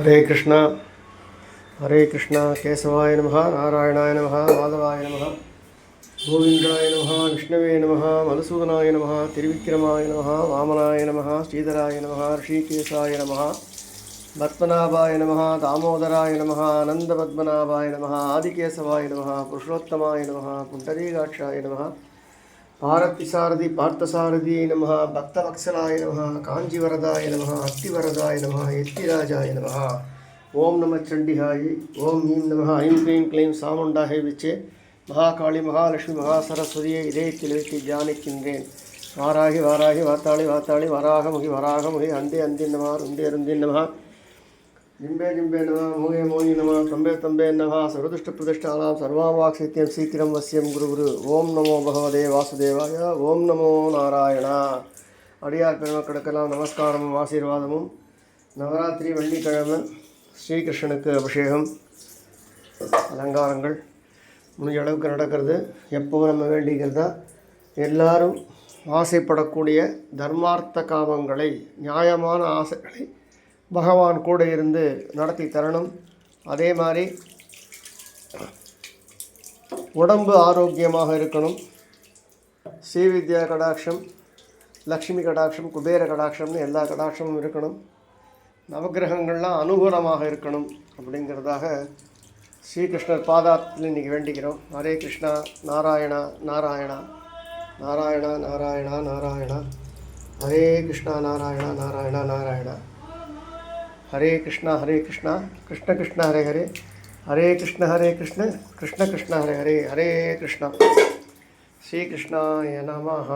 हरे कृष्णा केशवाय नमः नारायणाय नमः माधवाय नमः गोविंदाय नमः विष्णवे नमः मधुसूदनाय नमः त्रिविक्रमाय नमः वामनाय नमः श्रीधराय नमः ऋषिकेशाय नमः पद्मनाभाय नमः दामोदराय नमः आनंदपद्मनाभाय नमः आदिकेशवाय नमः पुरुषोत्तमाय नमः पुंडरीकाक्षाय नमः भारतीसारथि पार्थसारथि नमः भक्तवत्सलाय नमः कांचीवरदाय नमः अत्तिवरदाय नमः यत्तिराजाय नमः ओम नमः चंडिहाय ओम ह्रीं नमः ऐं क्लीं क्लीं सामुण्डायै विचे महाकाली महालक्ष्मी महासरस्वतिயை இதயத்தில் வைத்து தியானிக்கின்றேன். வாராகி வாராகி வாத்தாளி வாத்தாளி வராகமுகி அந்தே அந்தி நம ருந்தே ருந்தி நம जिम्बे जिम्बे नमः मोहे मोहि नमः तंबे तंबे नमः सर्वदुष्ट प्रतिष्ठानां सर्वावाक्सित्यं शीघ्रं वश्यं गुरु गुरु ओम नमो भगवते वासुदेवाय ओम नमो नारायण அடியார் பெருமக்களுக்கெல்லாம் நமஸ்காரமும் ஆசீர்வாதமும். நவராத்திரி வெள்ளிக்கிழமை ஸ்ரீகிருஷ்ணனுக்கு அபிஷேகம் அலங்காரங்கள் முடிஞ்ச அளவுக்கு நடக்கிறது. எப்போ நம்ம வேண்டிக்கிறதா எல்லாரும் ஆசைப்படக்கூடிய தர்மார்த்த காமங்களை நியாயமான ஆசைகளை பகவான் கூட இருந்து நடத்தி தரணும். அதே மாதிரி உடம்பு ஆரோக்கியமாக இருக்கணும். ஸ்ரீவித்யா கடாட்சம், லக்ஷ்மி கடாட்சம், குபேர கடாட்சம்னு எல்லா கடாட்சமும் இருக்கணும். நவகிரகங்கள்லாம் அனுகூலமாக இருக்கணும் அப்படிங்கிறதாக ஸ்ரீகிருஷ்ணர் பாதாத்தில் இன்றைக்கி வேண்டிக்கிறோம். ஹரே கிருஷ்ணா நாராயணா நாராயணா நாராயணா நாராயணா நாராயணா ஹரே கிருஷ்ணா நாராயணா நாராயணா நாராயணா हरे कृष्णा कृष्ण कृष्ण हरे हरे हरे कृष्ण कृष्ण कृष्ण हरे हरे हरे कृष्ण श्री कृष्णाय नमः.